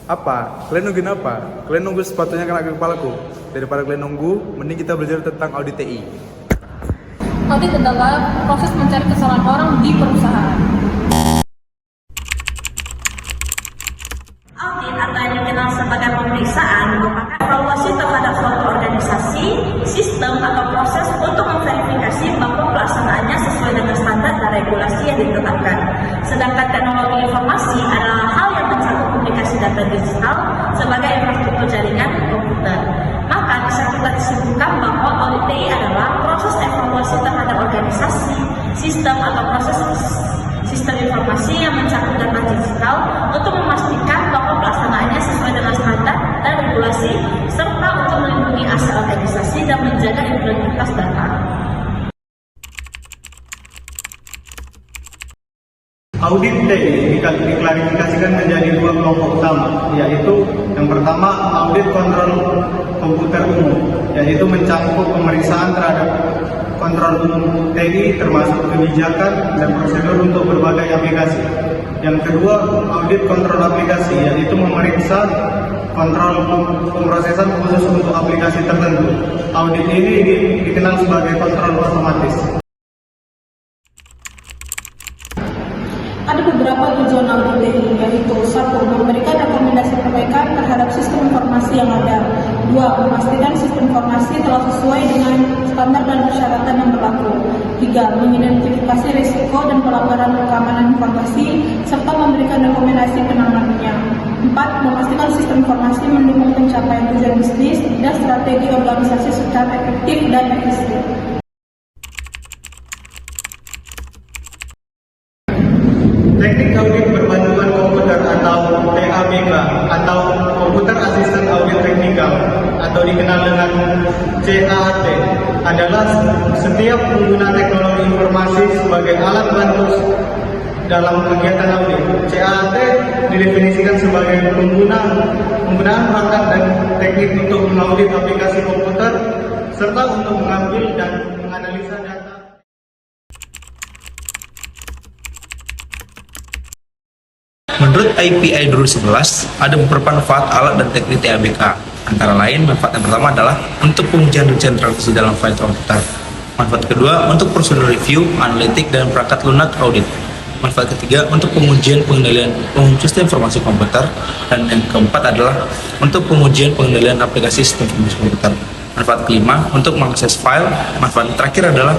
Apa? Kalian nungguin apa? Kalian nunggu sepatunya kena ke kepalaku? Daripada kalian nunggu, mending kita belajar tentang audit TI. Audit adalah proses mencari kesalahan orang di perusahaan. Audit atau yang dikenal sebagai pemeriksaan merupakan evaluasi terhadap suatu organisasi, sistem atau proses untuk memverifikasi bahwa pelaksanaannya sesuai dengan standar dan regulasi yang ditetapkan. Sedangkan teknologi informasi adalah hal yang mencakup komunikasi data digital sebagai infrastruktur jaringan komputer. Maka bisa kita simpulkan bahwa audit TI adalah proses evaluasi terhadap organisasi, sistem atau proses sistem informasi yang mencakup data digital untuk memastikan bahwa pelaksanaannya sesuai dengan standar dan regulasi, serta untuk melindungi aset organisasi dan menjaga integritas data. Audit TI diklarifikasikan menjadi dua kelompok utama, yaitu yang pertama audit kontrol komputer umum, yaitu mencakup pemeriksaan terhadap kontrol umum TI termasuk kebijakan dan prosedur untuk berbagai aplikasi. Yang kedua audit kontrol aplikasi, yaitu memeriksa kontrol pemrosesan khusus untuk aplikasi tertentu. Audit ini dikenal sebagai kontrol otomatis. Ada beberapa tujuan audit TI, yaitu 1. Memberikan rekomendasi perbaikan terhadap sistem informasi yang ada. 2. Memastikan sistem informasi telah sesuai dengan standar dan persyaratan yang berlaku. 3. Mengidentifikasi risiko dan pelanggaran keamanan informasi, serta memberikan rekomendasi penanganannya. 4. Memastikan sistem informasi mendukung pencapaian tujuan bisnis dan strategi organisasi secara efektif dan efisien. Teknik audit berbantuan komputer atau TABK atau Computer Assisted Audit Technical atau dikenal dengan CAAT adalah setiap pengguna teknologi informasi sebagai alat bantu dalam kegiatan audit. CAAT didefinisikan sebagai penggunaan perangkat dan teknik untuk mengaudit aplikasi komputer serta untuk mengambil dan menganalisa data. Menurut IPI 2011, ada beberapa manfaat alat dan teknik TABK. Antara lain, manfaat yang pertama adalah untuk pengujian rincian transaksi dalam file komputer. Manfaat kedua, untuk personal review, analitik, dan perangkat lunak audit. Manfaat ketiga, untuk pengujian pengendalian sistem informasi komputer. Dan yang keempat adalah untuk pengujian pengendalian aplikasi sistem informasi komputer. Manfaat kelima, untuk mengakses file. Manfaat terakhir adalah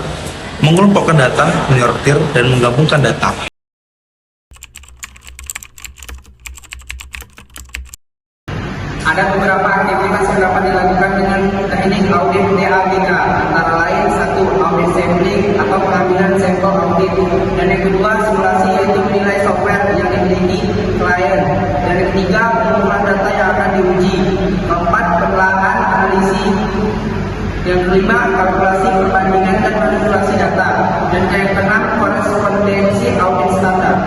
mengelompokkan data, menyortir, dan menggabungkan data. Ada beberapa aktivitas yang dapat dilakukan dengan teknik audit TABK, antara lain 1. Audit sampling atau pengambilan sampel audit, dan yang kedua simulasi, yaitu menilai software yang dimiliki klien, dan yang ketiga pengumpulan data yang akan diuji, keempat penelaahan analisis, yang kelima kalkulasi perbandingan dan manipulasi data, dan yang keenam korespondensi audit standar.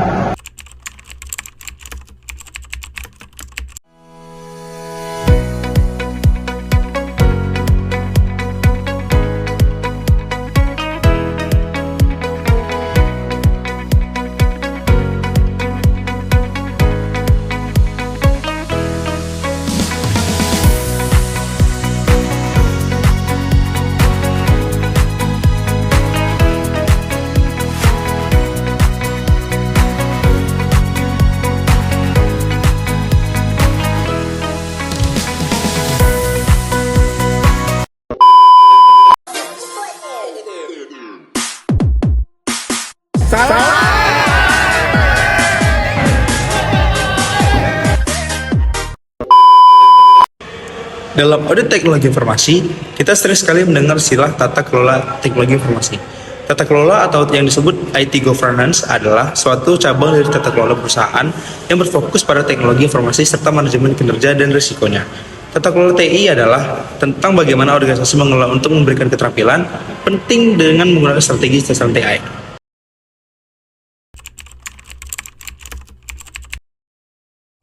Dalam audit teknologi informasi, kita sering sekali mendengar istilah tata kelola teknologi informasi. Tata kelola atau yang disebut IT governance adalah suatu cabang dari tata kelola perusahaan yang berfokus pada teknologi informasi serta manajemen kinerja dan risikonya. Tata kelola TI adalah tentang bagaimana organisasi mengelola untuk memberikan keterampilan penting dengan menggunakan strategi sasaran TI.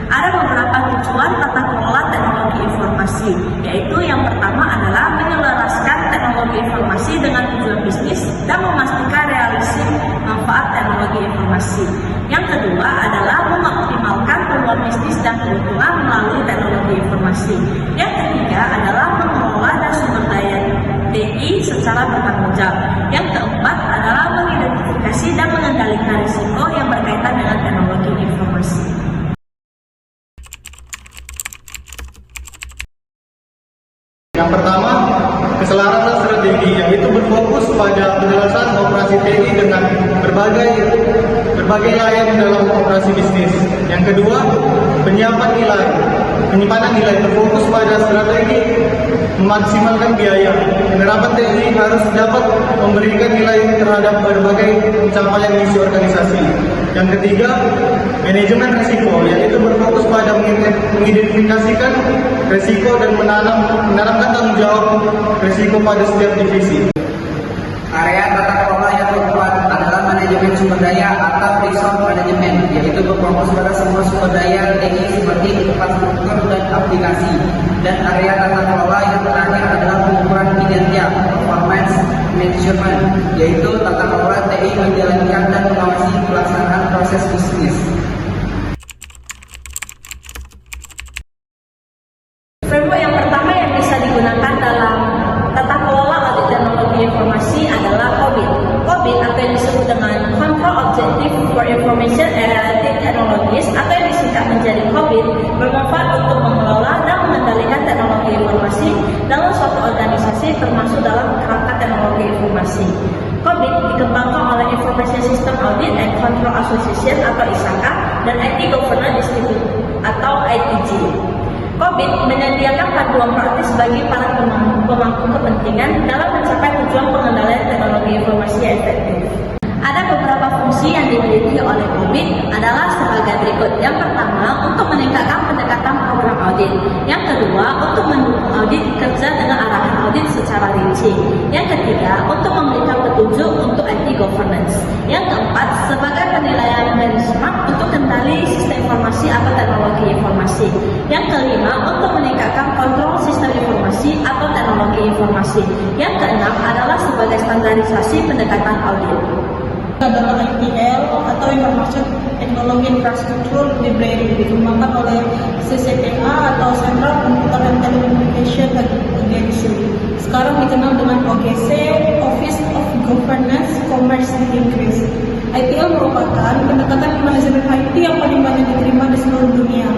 Ada beberapa tujuan tata kelola teknologi informasi, yaitu yang pertama adalah menyelaraskan teknologi informasi dengan tujuan bisnis dan memastikan realisasi manfaat teknologi informasi. Yang kedua adalah mengoptimalkan peluang bisnis dan keuntungan melalui teknologi informasi. Yang ketiga adalah mengelola dan sumber daya TI secara bertanggung jawab. Yang keempat adalah mengidentifikasi dan mengendalikan risiko yang berkaitan dengan teknologi informasi. Yang pertama, keselarasan strategi, yaitu berfokus pada penyelesaian operasi TI dengan berbagai layanan dalam operasi bisnis. Yang kedua, penyimpanan nilai berfokus pada strategi memaksimalkan biaya. Penerapan TI harus dapat memberikan nilai terhadap berbagai pencapaian misi organisasi. Yang ketiga, manajemen risiko, yaitu berfokus pada mengidentifikasikan risiko dan menanamkan tanggung jawab risiko pada setiap divisi. Area tata kelola yang keempat adalah manajemen sumber daya atau resource management, yaitu berfokus pada semua sumber daya TI seperti infrastruktur dan aplikasi. Dan area tata kelola yang terakhir adalah pengukuran kinerja, performance management, yaitu tata kelola TI menjalankan dan mengawasi pelaksanaan proses bisnis. Framework yang pertama yang bisa digunakan dalam tata kelola audit teknologi informasi adalah COBIT. COBIT atau yang disebut dengan Control Objective for Information Analytic Technologies atau yang disingkat menjadi COBIT bermanfaat untuk mengelola dan mengendalikan teknologi informasi dalam suatu organisasi termasuk dalam kerangka teknologi informasi. COBIT dikembangkan oleh Information System Audit and Control Association atau ISACA dan IT Governance Institute atau ITG. COBIT menyediakan panduan praktis bagi para pemangku kepentingan dalam mencapai tujuan pengendalian teknologi informasi yang efektif. Ada beberapa fungsi yang dimiliki oleh COBIT adalah sebagai berikut. Yang pertama, untuk meningkatkan pendekatan program audit. Yang kedua, untuk mendukung audit kerja dengan arahan audit secara rinci. Yang ketiga, untuk memberikan petunjuk untuk IT governance. Yang keempat, sebagai penilaian benchmark untuk kendali sistem informasi atau teknologi informasi. Yang kelima, untuk meningkatkan kontrol sistem informasi atau teknologi informasi. Yang keenam adalah sebagai standarisasi pendekatan audit. Adalah ITL atau Information Technology Infrastructure Library, dikembangkan oleh CCTA atau Central Computer and Telecommunication Agency. Sekarang dikenal dengan OGC, Office of Governance Commerce di Inggris. ITL merupakan pendekatan manajemen IT yang paling banyak diterima di seluruh dunia.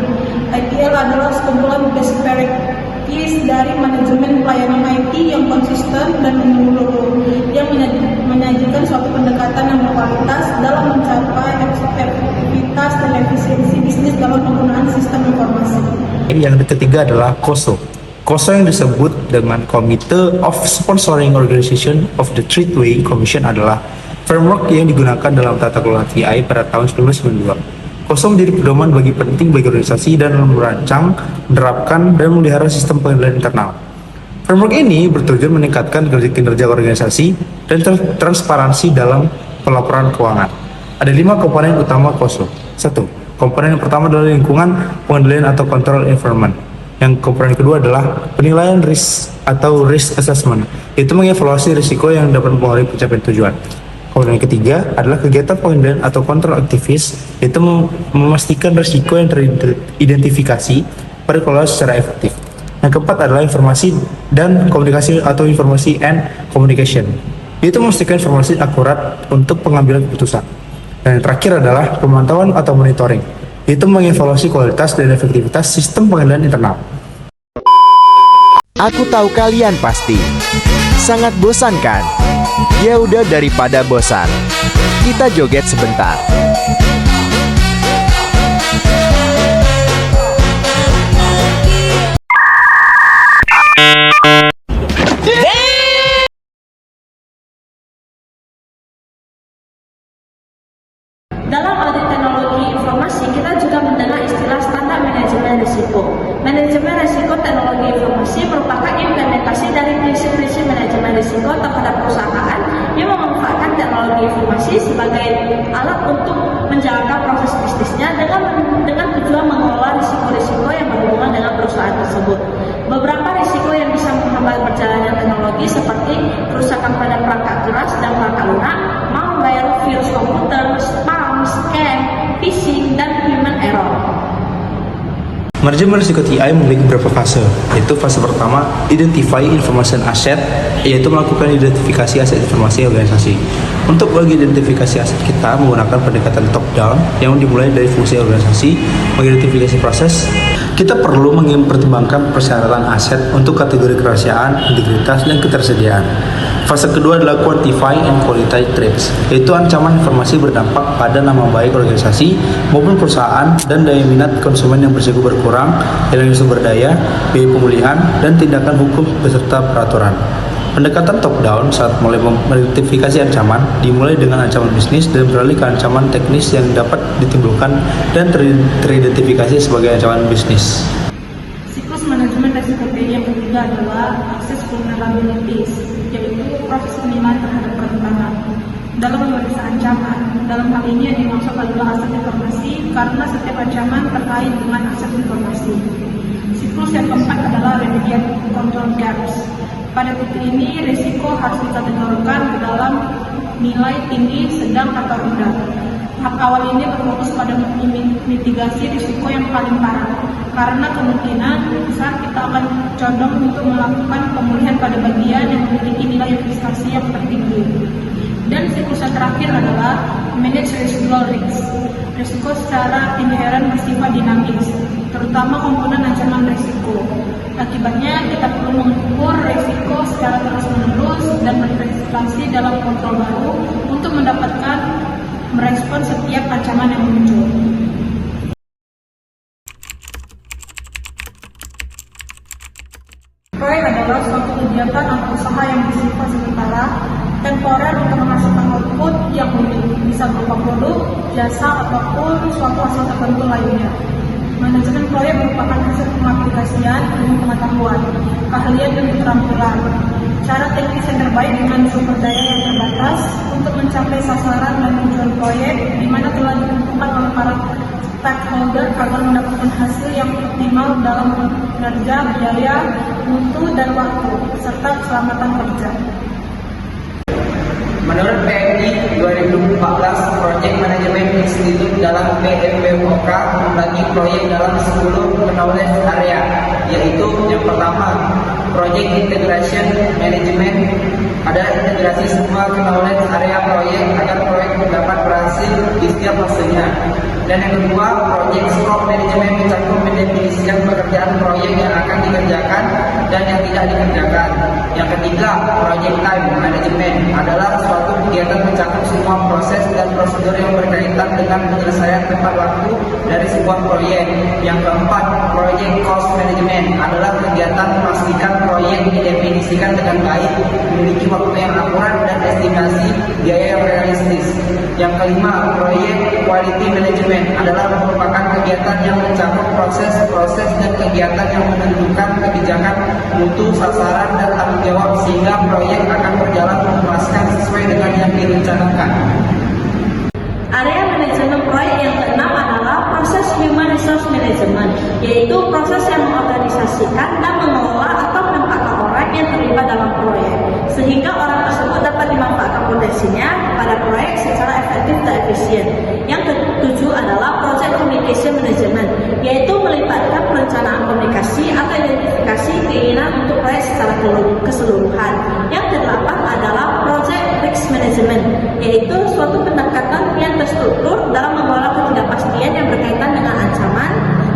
ITL adalah sekumpulan best practice dari manajemen pelayanan IT yang konsisten dan menyeluruh, yang menyajikan suatu pendekatan yang berkualitas dalam mencapai efektivitas dan efisiensi bisnis dalam penggunaan sistem informasi. Yang ketiga adalah COSO. COSO yang disebut dengan Committee of Sponsoring Organization of the Treatway Commission adalah framework yang digunakan dalam tata kelola TI pada tahun 1992. COSO menjadi pedoman penting bagi organisasi dan merancang, menerapkan, dan memelihara sistem pengendalian internal. Framework ini bertujuan meningkatkan kinerja organisasi dan transparansi dalam pelaporan keuangan. Ada 5 komponen utama COSO. 1. Komponen yang pertama adalah lingkungan pengendalian atau control environment. Yang komponen kedua adalah penilaian risk atau risk assessment, yaitu mengevaluasi risiko yang dapat mempengaruhi pencapaian tujuan. Komponen ketiga adalah kegiatan pengendalian atau kontrol aktivis, yaitu memastikan risiko yang teridentifikasi pada kelola secara efektif. Yang keempat adalah informasi dan komunikasi atau informasi and communication, yaitu memastikan informasi akurat untuk pengambilan keputusan. Dan yang terakhir adalah pemantauan atau monitoring, yaitu mengevaluasi kualitas dan efektivitas sistem pengendalian internal. Aku tahu kalian pasti sangat bosan kan? Ya udah, daripada bosan, kita joget sebentar. Dalam audit teknologi informasi, kita juga mendengar istilah standar manajemen risiko. Manajemen risiko teknologi informasi merupakan implementasi dari prinsip-prinsip manajemen risiko terhadap perusahaan yang memanfaatkan teknologi informasi sebagai alat untuk menjalankan proses bisnisnya dengan tujuan mengelola risiko-risiko yang berhubungan dengan perusahaan tersebut. Beberapa risiko yang bisa menghambat perjalanan teknologi seperti kerusakan pada perangkat keras dan perangkat lunak, malware, virus komputer, spam, scam, phishing, dan human error. Manajemen risiko TI memiliki beberapa fase, yaitu fase pertama, identify information asset, yaitu melakukan identifikasi aset informasi organisasi. Untuk bagi identifikasi aset kita menggunakan pendekatan top down yang dimulai dari fungsi organisasi, mengidentifikasi proses. Kita perlu mempertimbangkan persyaratan aset untuk kategori kerahasiaan, integritas, dan ketersediaan. Fase kedua adalah quantify and qualify threats, yaitu ancaman informasi berdampak pada nama baik organisasi maupun perusahaan dan daya minat konsumen yang berisiko berkurang, hilangnya sumber daya, biaya pemulihan, dan tindakan hukum beserta peraturan. Pendekatan top-down saat mulai mengidentifikasi ancaman dimulai dengan ancaman bisnis dan beralih ke ancaman teknis yang dapat ditimbulkan dan teridentifikasi sebagai ancaman bisnis. Siklus manajemen risiko TI yang ketiga adalah akses vulnerabilities, yaitu proses penilaian terhadap perentangan. Dalam memeriksa ancaman, dalam hal ini yang dimaksud adalah aset informasi karena setiap ancaman terkait dengan aset informasi. Siklus yang keempat adalah remedial control gaps. Pada titik ini, risiko harus dikategorikan ke dalam nilai tinggi, sedang, atau rendah. Tahap awal ini berfokus pada mitigasi risiko yang paling parah, karena kemungkinan besar kita akan condong untuk melakukan pemulihan pada bagian yang memiliki nilai investasi yang tertinggi. Dan siklus yang terakhir adalah manage residual risk. Risiko secara inheren bersifat dinamis, terutama komponen ancaman risiko. Akibatnya kita perlu mengukur risiko secara terus-menerus dan berinvestasi dalam kontrol baru untuk mendapatkan merespon setiap ancaman yang muncul. Proyek adalah suatu kegiatan atau usaha yang bersifat sementara, temporer untuk menghasilkan output yang unik, bisa berupa produk, jasa, ataupun suatu hasil tertentu lainnya. Manajemen proyek merupakan hasil pengaplikasian ilmu pengetahuan, keahlian, dan keterampilan. Cara teknis yang terbaik dengan sumber daya yang terbatas untuk mencapai sasaran dan tujuan proyek, di mana telah ditentukan oleh para stakeholder agar mendapatkan hasil yang optimal dalam kinerja, biaya, mutu, dan waktu, serta keselamatan kerja. Menurut PMI 2014, Project Management Institute dalam PMPOK membagi proyek dalam 10 knowledge area, yaitu yang pertama, Project Integration Management, ada integrasi semua knowledge area proyek agar proyek dapat berhasil di setiap fasenya. Dan yang kedua, Project Scope Management mencakup mendefinisikan pekerjaan proyek yang akan dikerjakan dan yang tidak dikerjakan. Yang ketiga, Project Time Management adalah suatu kegiatan mencakup semua proses dan prosedur yang berkaitan dengan penyelesaian tepat waktu dari sebuah proyek. Yang keempat, Project Cost Management adalah kegiatan memastikan proyek didefinisikan dengan baik, memiliki waktu yang akurat dan estimasi biaya yang realistis. Yang kelima, Project Quality Management adalah merupakan kegiatan yang mencakup proses-proses dan kegiatan yang menentukan kebijakan mutu, sasaran, dan tanggung jawab sehingga proyek akan berjalan memuaskan sesuai dengan yang direncanakan. Area manajemen proyek yang keenam adalah proses human resource management, yaitu proses yang mengorganisasikan dan mengelola atau menempatkan orang yang terlibat dalam proyek, sehingga orang tersebut dapat dimanfaatkan potensinya pada proyek secara efektif dan efisien. Yang ketujuh adalah project communication management, yaitu melibatkan perencanaan komunikasi atau identifikasi keinginan untuk proyek secara keseluruhan. Yang kedelapan adalah project risk management, yaitu suatu pendekatan yang terstruktur dalam mengelola ketidakpastian yang berkaitan dengan ancaman,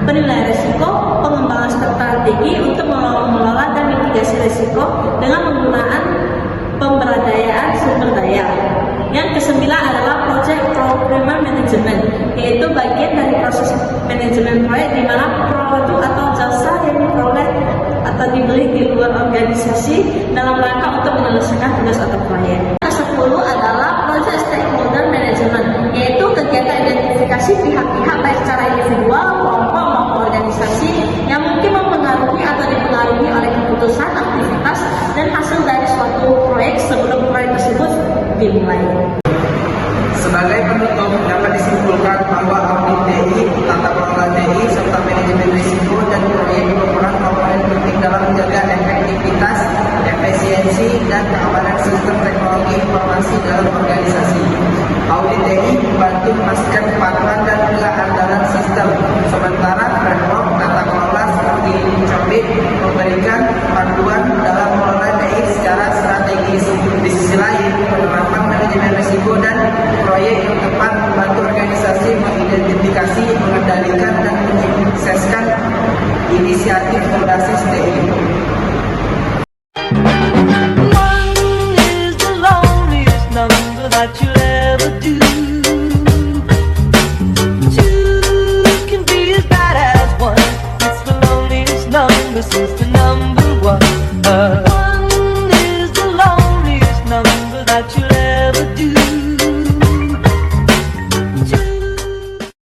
penilaian risiko, pengembangan strategi untuk mengelola dan mitigasi risiko dengan menggunakan pemberdayaan sumber daya. Yang kesembilan adalah project procurement management, yaitu bagian dari proses manajemen proyek di mana produk atau jasa yang diperoleh atau dibeli di luar organisasi dalam rangka untuk menyelesaikan tugas atau proyek. Yang ke-10 adalah project stakeholder management, yaitu kegiatan identifikasi pihak-pihak baik secara individual, kelompok maupun organisasi yang mungkin mempengaruhi atau dipengaruhi oleh keputusan, aktivitas, dan hasil dari suatu proyek sebelum proyek tersebut dimulai. Sebagai penutup, dapat disimpulkan bahwa audit TI, tata kelola TI, serta manajemen risiko dan proyek merupakan komponen penting dalam menjaga efektivitas, efisiensi, dan keamanan sistem teknologi informasi dalam organisasi. Audit TI membantu memastikan kepatuhan dan keandalan sistem, sementara framework tata kelola memberikan panduan dalam mengelola TI secara strategis. Di sisi lain, penerapan manajemen risiko dan proyek yang tepat membantu organisasi